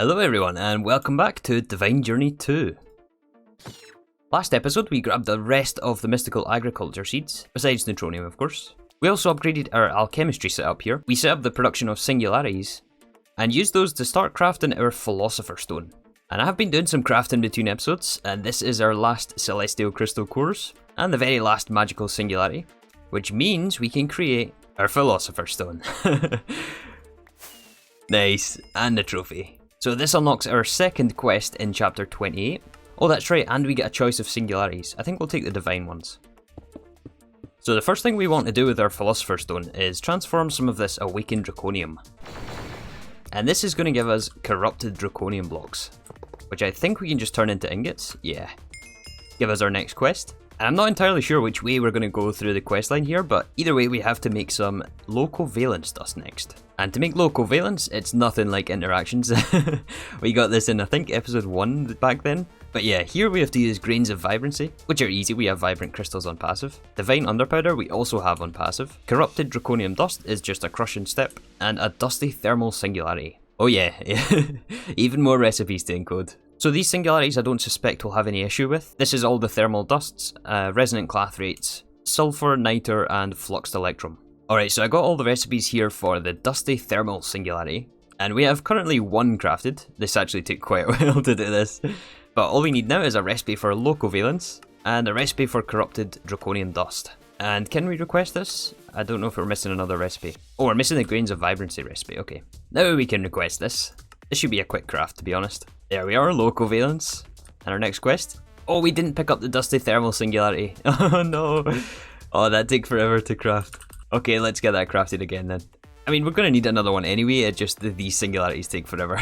Hello everyone and welcome back to Divine Journey 2. Last episode we grabbed the rest of the mystical agriculture seeds, besides neutronium of course. We also upgraded our alchemistry setup here. We set up the production of singularities and used those to start crafting our Philosopher stone. And I have been doing some crafting between episodes, and this is our last celestial crystal cores and the very last magical singularity, which means we can create our Philosopher stone. Nice, and the trophy. So this unlocks our second quest in chapter 28. Oh, that's right, and we get a choice of singularities. I think we'll take the divine ones. So the first thing we want to do with our Philosopher Stone is transform some of this awakened draconium. And this is going to give us corrupted draconium blocks, which I think we can just turn into ingots. Yeah. Give us our next quest. And I'm not entirely sure which way we're going to go through the quest line here, but either way we have to make some low covalence dust next. And to make low covalence, it's nothing like interactions. We got this in, I think, episode 1 back then. But yeah, here we have to use grains of vibrancy, which are easy. We have vibrant crystals on passive. Divine underpowder we also have on passive. Corrupted draconium dust is just a crushing step. And a dusty thermal singularity. Oh yeah, even more recipes to encode. So these singularities I don't suspect we'll have any issue with. This is all the thermal dusts, resonant clathrates, sulfur, niter, and fluxed electrum. Alright, so I got all the recipes here for the dusty thermal singularity, and we have currently one crafted. This actually took quite a while to do this. But all we need now is a recipe for low covalence, and a recipe for corrupted draconium dust. And can we request this? I don't know if we're missing another recipe. Oh, we're missing the grains of vibrancy recipe, okay. Now we can request this. This should be a quick craft, to be honest. There we are, low covalence. And our next quest. Oh, we didn't pick up the dusty thermal singularity. Oh no. Oh, that took forever to craft. Okay, let's get that crafted again then. I mean, we're going to need another one anyway, it's just that these singularities take forever.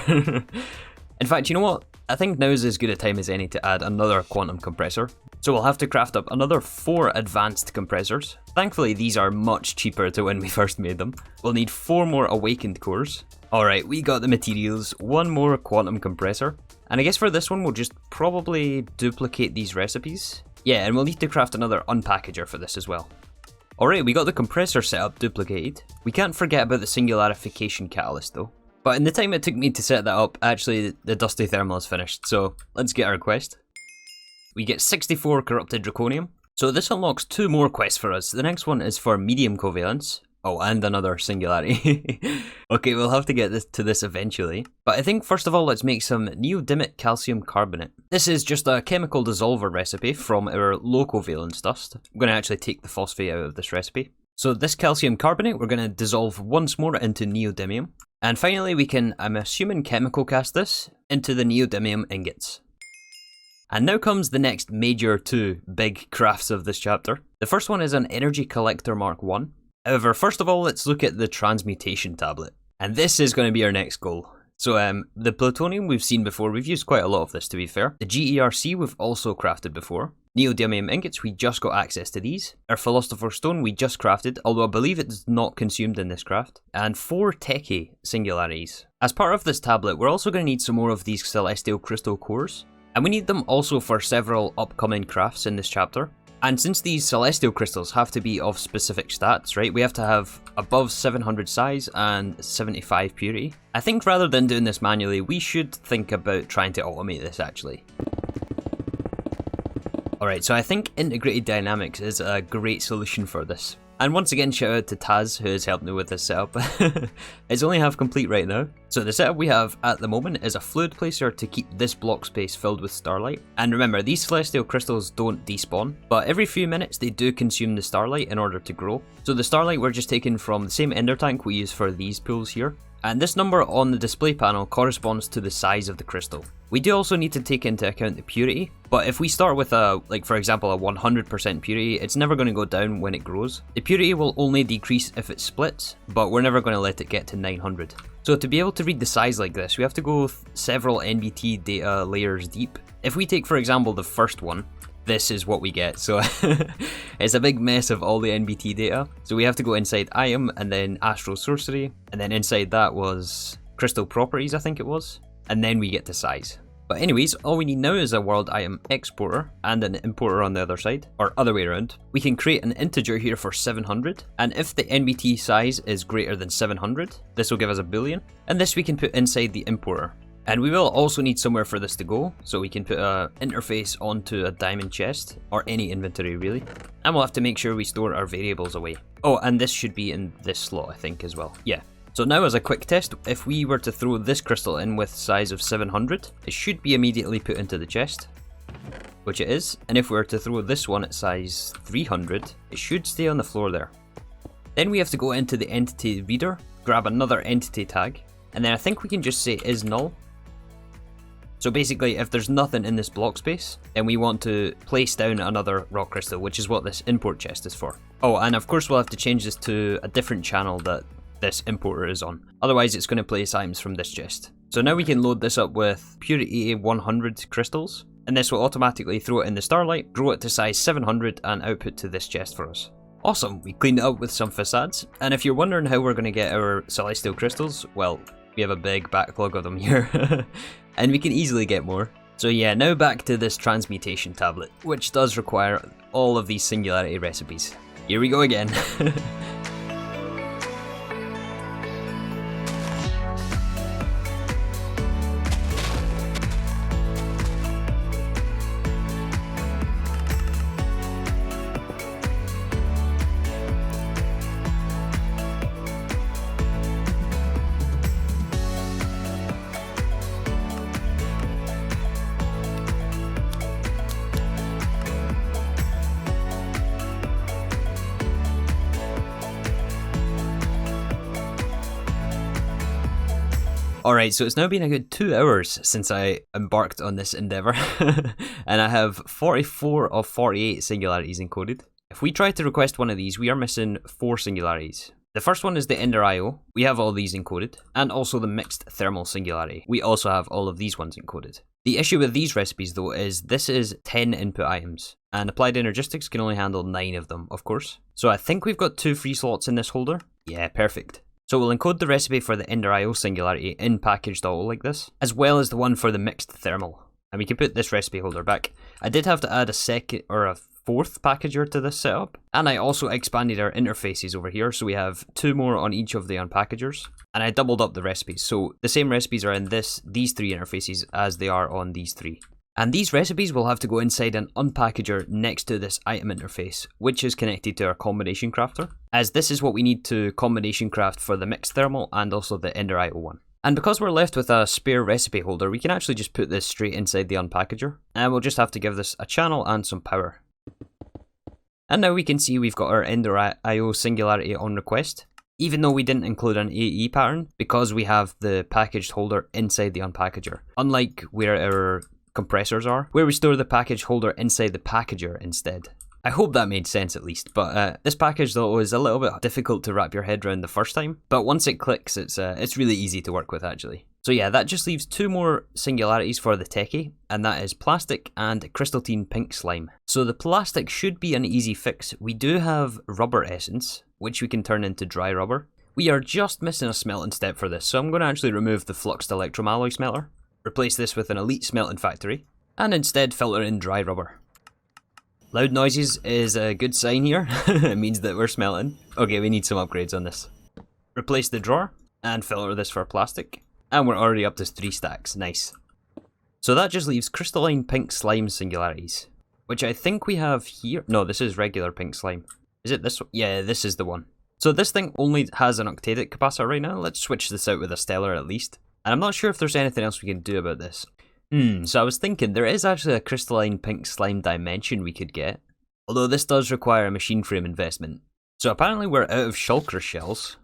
In fact, you know what? I think now is as good a time as any to add another quantum compressor. So we'll have to craft up another 4 advanced compressors. Thankfully, these are much cheaper to when we first made them. We'll need 4 more awakened cores. Alright, we got the materials, 1 more quantum compressor. And I guess for this one, we'll just probably duplicate these recipes. Yeah, and we'll need to craft another unpackager for this as well. Alright, we got the compressor setup duplicated. We can't forget about the singularification catalyst though. But in the time it took me to set that up, actually the dusty thermal is finished, so let's get our quest. We get 64 corrupted draconium. So this unlocks 2 more quests for us. The next one is for medium covalence. Oh, and another singularity. Okay, we'll have to get to this eventually. But I think first of all, let's make some neodymic calcium carbonate. This is just a chemical dissolver recipe from our low covalence dust. I'm going to actually take the phosphate out of this recipe. So this calcium carbonate, we're going to dissolve once more into neodymium. And finally, we can, I'm assuming, chemical cast this into the neodymium ingots. And now comes the next major 2 big crafts of this chapter. The first one is an energy collector Mark 1. However, first of all, let's look at the Transmutation Tablet. And this is going to be our next goal. So the plutonium we've seen before, we've used quite a lot of this to be fair. The GERC we've also crafted before. Neodymium ingots, we just got access to these. Our Philosopher Stone we just crafted, although I believe it's not consumed in this craft. And 4 techie singularities. As part of this tablet, we're also going to need some more of these celestial crystal cores. And we need them also for several upcoming crafts in this chapter. And since these celestial crystals have to be of specific stats, right, we have to have above 700 size and 75 purity. I think rather than doing this manually, we should think about trying to automate this actually. Alright, so I think Integrated Dynamics is a great solution for this. And once again, shout out to Taz, who has helped me with this setup. It's only half complete right now. So the setup we have at the moment is a fluid placer to keep this block space filled with starlight. And remember, these celestial crystals don't despawn, but every few minutes they do consume the starlight in order to grow. So the starlight we're just taking from the same ender tank we use for these pools here. And this number on the display panel corresponds to the size of the crystal. We do also need to take into account the purity, but if we start with like for example a 100% purity, it's never going to go down when it grows. The purity will only decrease if it splits, but we're never going to let it get to 900. So to be able to read the size like this, we have to go several NBT data layers deep. If we take for example the first one, this is what we get. So it's a big mess of all the NBT data. So we have to go inside IAM and then Astral Sorcery, and then inside that was Crystal Properties, I think it was, and then we get to size. But anyways, all we need now is a world item exporter and an importer on the other side, or other way around. We can create an integer here for 700, and if the NBT size is greater than 700, this will give us a boolean, and this we can put inside the importer. And we will also need somewhere for this to go, so we can put an interface onto a diamond chest, or any inventory really. And we'll have to make sure we store our variables away. Oh, and this should be in this slot I think as well. Yeah. So now as a quick test, if we were to throw this crystal in with size of 700, it should be immediately put into the chest, which it is. And if we were to throw this one at size 300, it should stay on the floor there. Then we have to go into the entity reader, grab another entity tag, and then I think we can just say is null. So basically, if there's nothing in this block space, then we want to place down another rock crystal, which is what this import chest is for. Oh, and of course we'll have to change this to a different channel that this importer is on. Otherwise it's going to place items from this chest. So now we can load this up with purity 100 crystals, and this will automatically throw it in the starlight, grow it to size 700 and output to this chest for us. Awesome, we cleaned it up with some facades, and if you're wondering how we're going to get our celestial crystals, well, we have a big backlog of them here. And we can easily get more. So yeah, now back to this Transmutation Tablet, which does require all of these singularity recipes. Here we go again. Alright, so it's now been a good 2 hours since I embarked on this endeavour, and I have 44 of 48 singularities encoded. If we try to request one of these, we are missing 4 singularities. The first one is the Ender IO, we have all these encoded, and also the mixed thermal singularity, we also have all of these ones encoded. The issue with these recipes though is this is 10 input items, and Applied Energistics can only handle 9 of them, of course. So I think we've got 2 free slots in this holder. Yeah, perfect. So we'll encode the recipe for the Ender IO singularity in package.o like this, as well as the one for the mixed thermal. And we can put this recipe holder back. I did have to add a second or a 4th packager to this setup, and I also expanded our interfaces over here, so we have 2 more on each of the unpackagers, and I doubled up the recipes, so the same recipes are in these 3 interfaces as they are on these 3. And these recipes will have to go inside an unpackager next to this item interface, which is connected to our combination crafter, as this is what we need to combination craft for the mixed thermal and also the Ender IO one. And because we're left with a spare recipe holder, we can actually just put this straight inside the unpackager, and we'll just have to give this a channel and some power. And now we can see we've got our Ender IO singularity on request, even though we didn't include an AE pattern, because we have the packaged holder inside the unpackager, unlike where our compressors are, where we store the package holder inside the packager instead. I hope that made sense at least, but this package though is a little bit difficult to wrap your head around the first time, but once it clicks it's really easy to work with actually. So yeah, that just leaves 2 more singularities for the techie, and that is plastic and crystalline pink slime. So the plastic should be an easy fix. We do have rubber essence, which we can turn into dry rubber. We are just missing a smelting step for this, so I'm going to actually remove the fluxed electrum alloy smelter, replace this with an elite smelting factory, and instead filter in dry rubber. Loud noises is a good sign here. It means that we're smelting. Okay, we need some upgrades on this. Replace the drawer and filter this for plastic, and we're already up to 3 stacks. Nice. So that just leaves crystalline pink slime singularities, which I think we have here. No, this is regular pink slime. Is it this one? Yeah, this is the one. So this thing only has an octadic capacitor right now. Let's switch this out with a stellar at least. And I'm not sure if there's anything else we can do about this. So I was thinking there is actually a crystalline pink slime dimension we could get, although this does require a machine frame investment. So apparently we're out of shulker shells,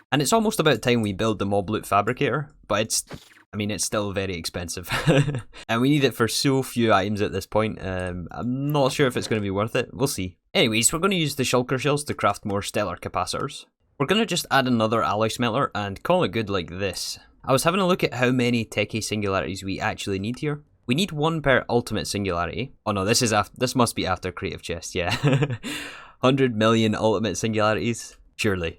and it's almost about time we build the mob loot fabricator, but it's still very expensive. And we need it for so few items at this point. I'm not sure if it's going to be worth it. We'll see. Anyways, we're going to use the shulker shells to craft more stellar capacitors. We're going to just add another alloy smelter and call it good like this. I was having a look at how many techie singularities we actually need here. We need 1 per ultimate singularity. Oh no, this must be after creative chest, yeah. 100 million ultimate singularities? Surely.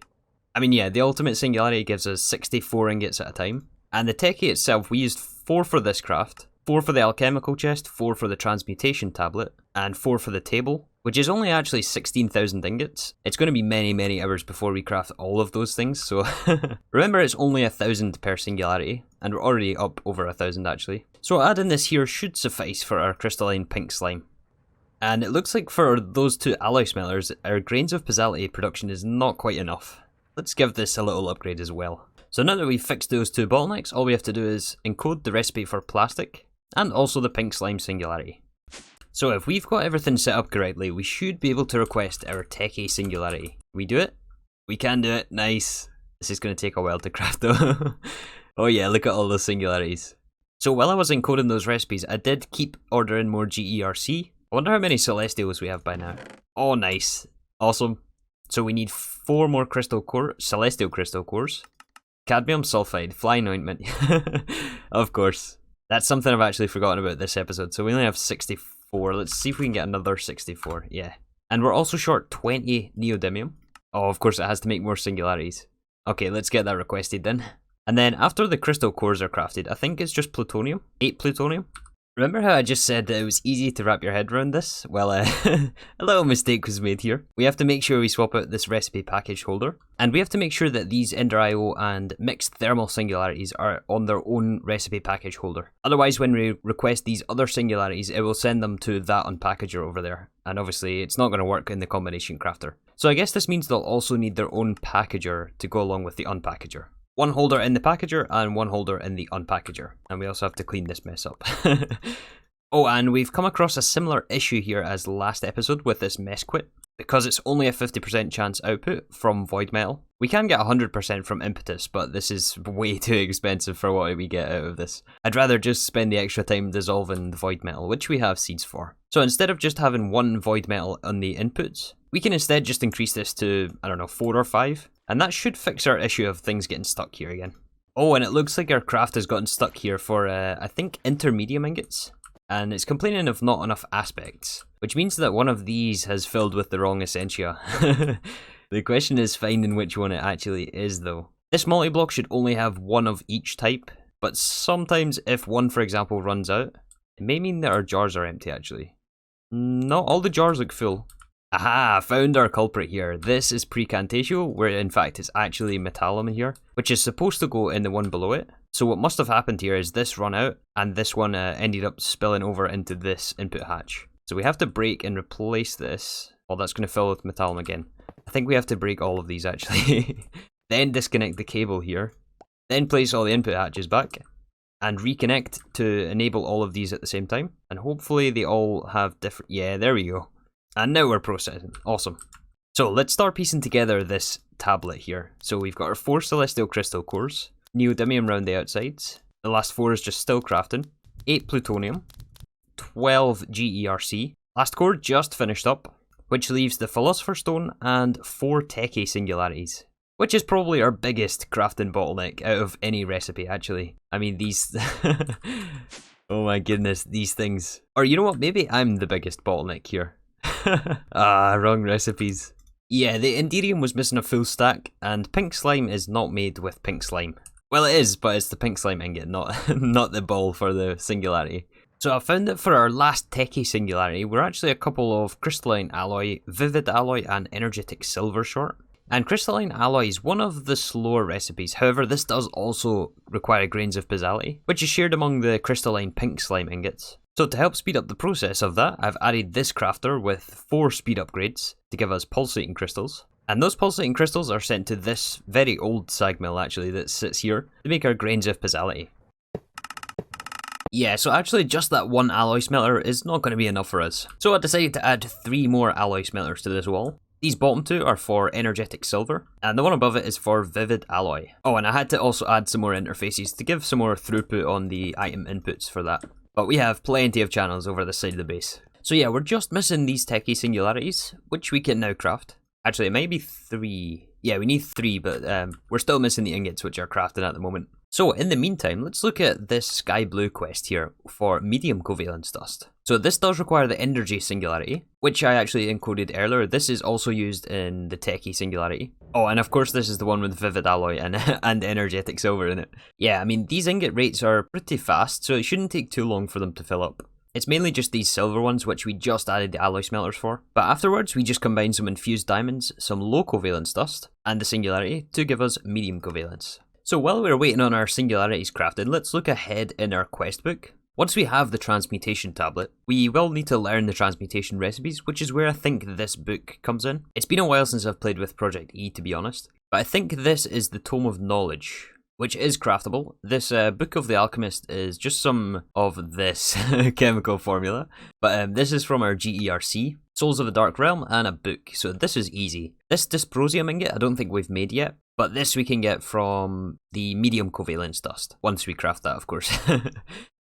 I mean, yeah, the ultimate singularity gives us 64 ingots at a time. And the techie itself, we used 4 for this craft, 4 for the alchemical chest, 4 for the transmutation tablet, and 4 for the table, which is only actually 16,000 ingots. It's going to be many hours before we craft all of those things, so remember it's only 1,000 per singularity, and we're already up over 1,000 actually. So adding this here should suffice for our crystalline pink slime. And it looks like for those 2 alloy smelters, our grains of pisality production is not quite enough. Let's give this a little upgrade as well. So now that we've fixed those 2 bottlenecks, all we have to do is encode the recipe for plastic, and also the pink slime singularity. So if we've got everything set up correctly, we should be able to request our techie singularity. We do it? We can do it, nice. This is going to take a while to craft though. Oh yeah, look at all those singularities. So while I was encoding those recipes, I did keep ordering more GERC. I wonder how many celestials we have by now. Oh nice, awesome. So we need 4 more celestial crystal cores. Cadmium sulfide, flying ointment. Of course. That's something I've actually forgotten about this episode. So we only have 64. Let's see if we can get another 64. Yeah. And we're also short 20 neodymium. Oh, of course it has to make more singularities. Okay, let's get that requested then. And then after the crystal cores are crafted, I think it's just plutonium. 8 plutonium. Remember how I just said that it was easy to wrap your head around this? Well, a little mistake was made here. We have to make sure we swap out this recipe package holder. And we have to make sure that these Ender IO and mixed thermal singularities are on their own recipe package holder. Otherwise, when we request these other singularities, it will send them to that unpackager over there. And obviously, it's not going to work in the combination crafter. So I guess this means they'll also need their own packager to go along with the unpackager. 1 holder in the packager and 1 holder in the unpackager. And we also have to clean this mess up. Oh, and we've come across a similar issue here as last episode with this mess quit. Because it's only a 50% chance output from void metal. We can get 100% from impetus, but this is way too expensive for what we get out of this. I'd rather just spend the extra time dissolving the void metal, which we have seeds for. So instead of just having 1 void metal on the inputs, we can instead just increase this to, I don't know, 4 or 5. And that should fix our issue of things getting stuck here again. Oh, and it looks like our craft has gotten stuck here for, I think, intermedium ingots. And it's complaining of not enough aspects, which means that one of these has filled with the wrong essentia. The question is finding which one it actually is, though. This multi-block should only have 1 of each type, but sometimes if 1, for example, runs out, it may mean that our jars are empty, actually. Not all the jars look full. Aha, found our culprit here. This is precantatio, where in fact it's actually metallum here, which is supposed to go in the one below it. So what must have happened here is this run out, and this one ended up spilling over into this input hatch. So we have to break and replace this. Well, that's going to fill with metallum again. I think we have to break all of these actually. Then disconnect the cable here. Then place all the input hatches back. And reconnect to enable all of these at the same time. And hopefully they all have different... Yeah, there we go. And now we're processing. Awesome. So let's start piecing together this tablet here. So we've got our 4 celestial crystal cores, neodymium around the outsides. The last 4 is just still crafting. 8 plutonium, 12 GERC. Last core just finished up, which leaves the Philosopher Stone and 4 techie singularities, which is probably our biggest crafting bottleneck out of any recipe, actually. I mean, these... Oh my goodness, these things. Or you know what, maybe I'm the biggest bottleneck here. Wrong recipes. Yeah, the Enderium was missing a full stack, and pink slime is not made with pink slime. Well, it is, but it's the pink slime ingot, not the ball for the singularity. So I found that for our last techie singularity, we're actually a couple of crystalline alloy, vivid alloy, and energetic silver short. And crystalline alloy is one of the slower recipes. However, this does also require grains of pisality, which is shared among the crystalline pink slime ingots. So to help speed up the process of that, I've added this crafter with 4 speed upgrades to give us pulsating crystals. And those pulsating crystals are sent to this very old sag mill actually that sits here to make our grains of pisality. Yeah, so actually just that 1 alloy smelter is not going to be enough for us. So I decided to add 3 more alloy smelters to this wall. These bottom 2 are for energetic silver, and the one above it is for vivid alloy. Oh, and I had to also add some more interfaces to give some more throughput on the item inputs for that. But we have plenty of channels over this side of the base. So yeah, we're just missing these techie singularities, which we can now craft. Actually, it might be 3. Yeah, we need 3, but we're still missing the ingots, which are crafted at the moment. So in the meantime, let's look at this sky blue quest here for medium covalence dust. So this does require the energy singularity, which I actually encoded earlier. This is also used in the techie singularity. Oh, and of course this is the one with vivid alloy and, and energetic silver in it. Yeah, I mean, these ingot rates are pretty fast, so it shouldn't take too long for them to fill up. It's mainly just these silver ones, which we just added the alloy smelters for. But afterwards, we just combine some infused diamonds, some low covalence dust, and the singularity to give us medium covalence. So while we're waiting on our singularities crafted, let's look ahead in our quest book. Once we have the Transmutation Tablet, we will need to learn the transmutation recipes, which is where I think this book comes in. It's been a while since I've played with ProjectE, to be honest, but I think this is the Tome of Knowledge, which is craftable. This Book of the Alchemist is just some of this chemical formula, but this is from our GERC, Souls of the Dark Realm, and a book, so this is easy. This dysprosium ingot I don't think we've made yet, but this we can get from the medium covalence dust, once we craft that, of course.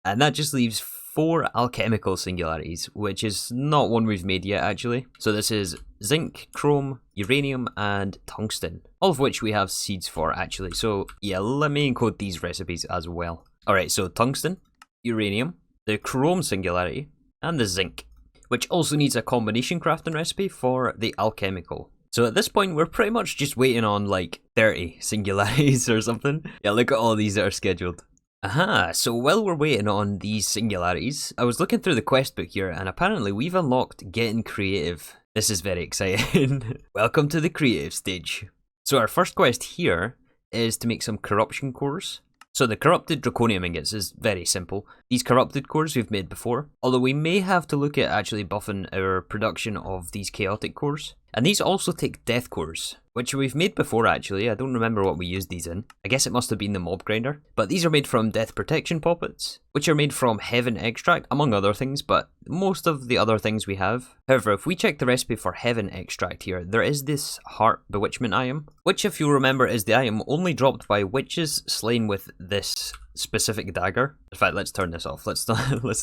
And that just leaves 4 alchemical singularities, which is not one we've made yet, actually. So this is zinc, chrome, uranium, and tungsten, all of which we have seeds for, actually. So yeah, let me encode these recipes as well. Alright, so tungsten, uranium, the chrome singularity, and the zinc, which also needs a combination crafting recipe for the alchemical. So at this point, we're pretty much just waiting on like 30 singularities or something. Yeah, look at all these that are scheduled. Aha, so while we're waiting on these singularities, I was looking through the quest book here, and apparently we've unlocked Getting Creative. This is very exciting. Welcome to the creative stage. So our first quest here is to make some corruption cores. So the corrupted draconium ingots is very simple. These corrupted cores we've made before, although we may have to look at actually buffing our production of these chaotic cores. And these also take death cores, which we've made before actually. I don't remember what we used these in. I guess it must have been the mob grinder. But these are made from death protection poppets, which are made from heaven extract, among other things, but most of the other things we have. However, if we check the recipe for heaven extract here, there is this heart bewitchment item, which if you'll remember is the item only dropped by witches slain with this specific dagger. In fact, let's turn this off. Let's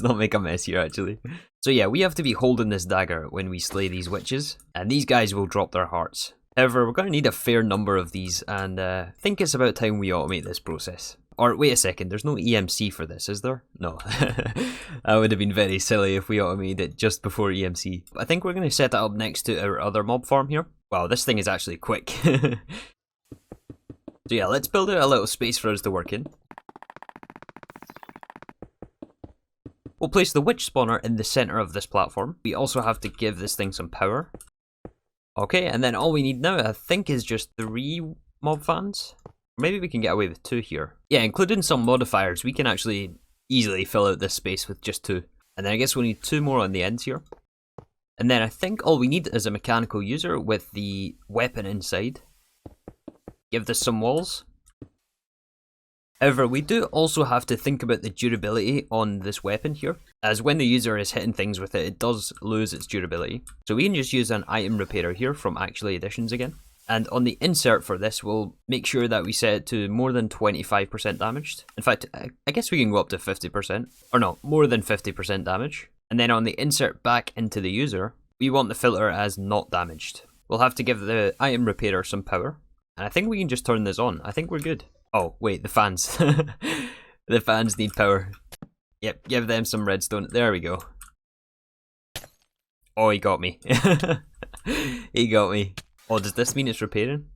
not make a mess here actually. So yeah, we have to be holding this dagger when we slay these witches, and these guys will drop their hearts. However, we're going to need a fair number of these, and I think it's about time we automate this process. Or wait a second, there's no EMC for this, is there? No. That would have been very silly if we automated it just before EMC. I think we're going to set that up next to our other mob farm here. Wow, this thing is actually quick. So yeah, let's build out a little space for us to work in. We'll place the witch spawner in the center of this platform. We also have to give this thing some power. Okay, and then all we need now, I think, is just 3 mob fans. Maybe we can get away with 2 here. Yeah, including some modifiers, we can actually easily fill out this space with just 2. And then I guess we'll need 2 more on the ends here. And then I think all we need is a mechanical user with the weapon inside. Give this some walls. However, we do also have to think about the durability on this weapon here, as when the user is hitting things with it, it does lose its durability. So we can just use an item repairer here from Actually Additions again. And on the insert for this, we'll make sure that we set it to more than 25% damaged. In fact, I guess we can go up to 50%, or no, more than 50% damage. And then on the insert back into the user, we want the filter as not damaged. We'll have to give the item repairer some power. And I think we can just turn this on. I think we're good. Oh, wait, the fans. The fans need power. Yep, give them some redstone. There we go. Oh, he got me. He got me. Oh, does this mean it's repairing?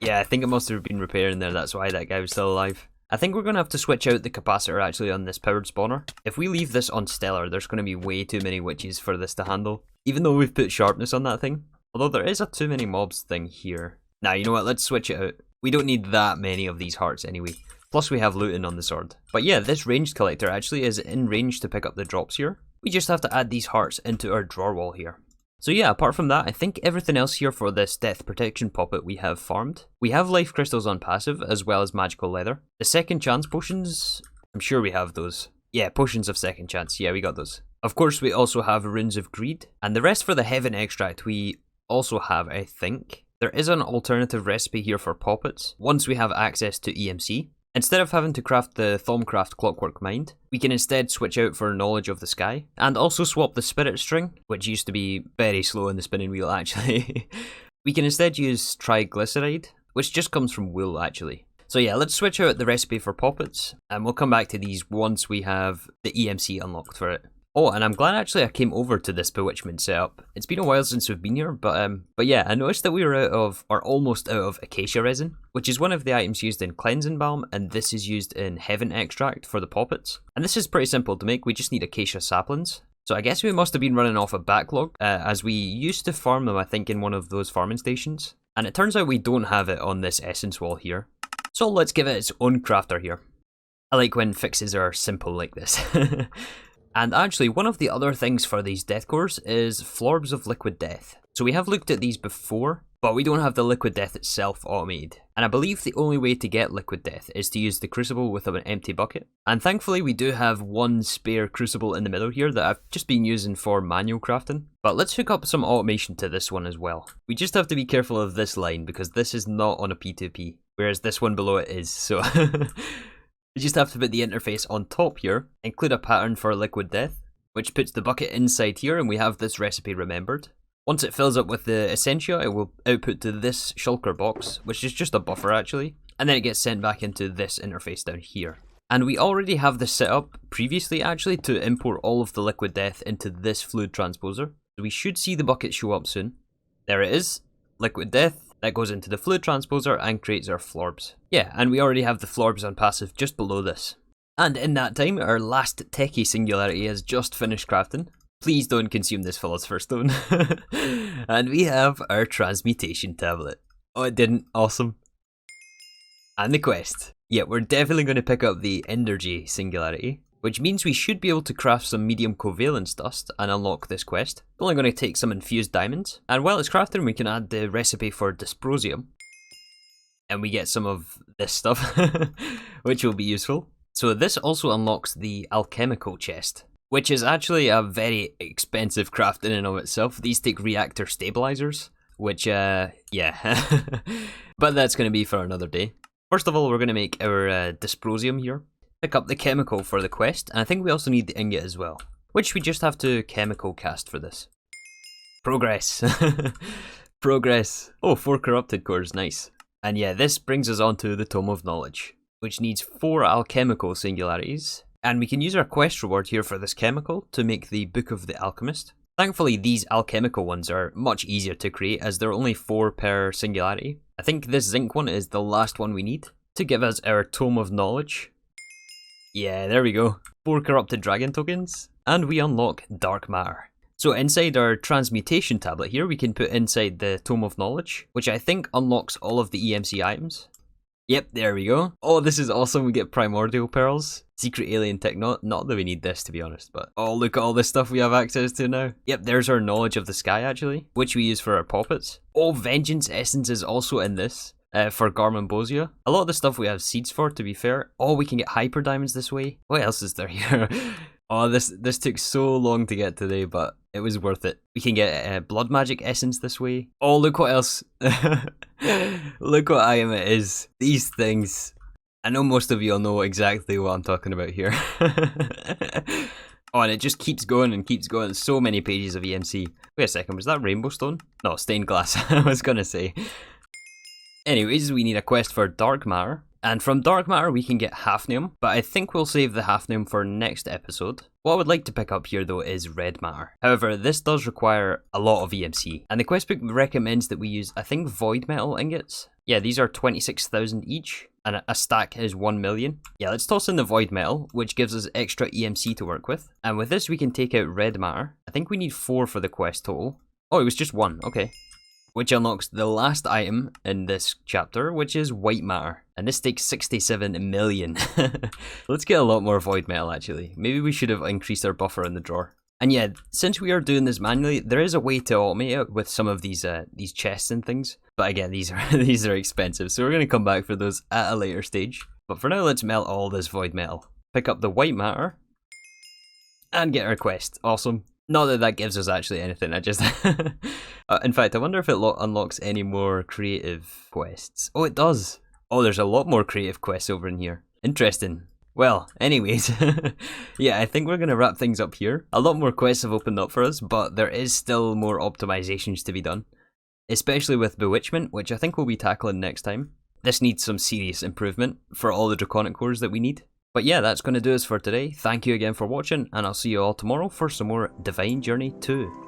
Yeah, I think it must have been repairing there. That's why that guy was still alive. I think we're going to have to switch out the capacitor actually on this powered spawner. If we leave this on stellar, there's going to be way too many witches for this to handle. Even though we've put sharpness on that thing. Although there is a too many mobs thing here. Nah, you know what? Let's switch it out. We don't need that many of these hearts anyway. Plus we have looting on the sword. But yeah, this ranged collector actually is in range to pick up the drops here. We just have to add these hearts into our drawer wall here. So yeah, apart from that, I think everything else here for this death protection puppet we have farmed. We have life crystals on passive as well as magical leather. The second chance potions, I'm sure we have those. Yeah, potions of second chance, yeah, we got those. Of course we also have runes of greed. And the rest for the heaven extract we also have, I think. There is an alternative recipe here for poppets, once we have access to EMC. Instead of having to craft the Thaumcraft Clockwork Mind, we can instead switch out for Knowledge of the Sky, and also swap the Spirit String, which used to be very slow in the spinning wheel actually. We can instead use Triglyceride, which just comes from wool actually. So yeah, let's switch out the recipe for poppets, and we'll come back to these once we have the EMC unlocked for it. Oh, and I'm glad actually I came over to this bewitchment setup. It's been a while since we've been here, but yeah, I noticed that we were out of, or almost out of, acacia resin, which is one of the items used in cleansing balm, and this is used in heaven extract for the poppets. And this is pretty simple to make, we just need acacia saplings. So I guess we must have been running off a backlog, as we used to farm them, I think, in one of those farming stations. And it turns out we don't have it on this essence wall here. So let's give it its own crafter here. I like when fixes are simple like this. And actually, one of the other things for these death cores is florbs of liquid death. So we have looked at these before, but we don't have the liquid death itself automated. And I believe the only way to get liquid death is to use the crucible with an empty bucket. And thankfully we do have one spare crucible in the middle here that I've just been using for manual crafting. But let's hook up some automation to this one as well. We just have to be careful of this line because this is not on a P2P, whereas this one below it is, so... We just have to put the interface on top here, include a pattern for liquid death, which puts the bucket inside here, and we have this recipe remembered. Once it fills up with the essentia, it will output to this shulker box, which is just a buffer actually, and then it gets sent back into this interface down here. And we already have this set up previously actually to import all of the liquid death into this fluid transposer. So we should see the bucket show up soon. There it is, liquid death. That goes into the fluid transposer and creates our florbs. Yeah, and we already have the florbs on passive just below this. And in that time, our last techie singularity has just finished crafting. Please don't consume this Philosopher stone. And we have our Transmutation Tablet. Oh, it didn't. Awesome. And the quest. Yeah, we're definitely going to pick up the Energy singularity, which means we should be able to craft some medium covalence dust and unlock this quest. It's only going to take some infused diamonds, and while it's crafting we can add the recipe for dysprosium, and we get some of this stuff, which will be useful. So this also unlocks the alchemical chest, which is actually a very expensive craft in and of itself. These take reactor stabilizers, which yeah, but that's going to be for another day. First of all, we're going to make our dysprosium here. Pick up the chemical for the quest, and I think we also need the ingot as well, which we just have to chemical cast for this. Progress. Progress. Oh, 4 corrupted cores, nice. And yeah, this brings us on to the Tome of Knowledge, which needs 4 alchemical singularities, and we can use our quest reward here for this chemical to make the Book of the Alchemist. Thankfully, these alchemical ones are much easier to create as there are only 4 per singularity. I think this zinc one is the last one we need to give us our Tome of Knowledge. Yeah, there we go. 4 corrupted dragon tokens, and we unlock dark matter. So inside our transmutation tablet here, we can put inside the Tome of Knowledge, which I think unlocks all of the EMC items. Yep, there we go. Oh, this is awesome. We get primordial pearls, secret alien tech. Not that we need this, to be honest, but oh, look at all this stuff we have access to now. Yep, there's our knowledge of the sky actually, which we use for our poppets. Oh, vengeance essence is also in this. For Garmonbosia. A lot of the stuff we have seeds for, to be fair. Oh, we can get hyper diamonds this way. What else is there here? Oh, this took so long to get today, but it was worth it. We can get blood magic essence this way. Oh, look what else. Look what item it is. These things. I know most of you will know exactly what I'm talking about here. Oh, and it just keeps going and keeps going. So many pages of EMC. Wait a second, was that rainbow stone? No, stained glass, I was gonna say. Anyways, we need a quest for dark matter, and from dark matter we can get hafnium, but I think we'll save the hafnium for next episode. What I would like to pick up here though is red matter. However, this does require a lot of EMC, and the quest book recommends that we use, I think, void metal ingots. Yeah, these are 26,000 each, and a stack is 1 million. Yeah, let's toss in the void metal, which gives us extra EMC to work with, and with this we can take out red matter. I think we need 4 for the quest total. Oh, it was just 1, okay. Which unlocks the last item in this chapter, which is white matter. And this takes 67 million. Let's get a lot more void metal actually. Maybe we should have increased our buffer in the drawer. And yeah, since we are doing this manually, there is a way to automate it with some of these chests and things. But again, these are expensive, so we're going to come back for those at a later stage. But for now, let's melt all this void metal. Pick up the white matter. And get our quest. Awesome. Not that that gives us actually anything, I just... in fact, I wonder if it unlocks any more creative quests. Oh, it does! Oh, there's a lot more creative quests over in here. Interesting. Well, anyways, yeah, I think we're going to wrap things up here. A lot more quests have opened up for us, but there is still more optimizations to be done. Especially with Bewitchment, which I think we'll be tackling next time. This needs some serious improvement for all the draconic cores that we need. But yeah, that's going to do us for today. Thank you again for watching, and I'll see you all tomorrow for some more Divine Journey 2.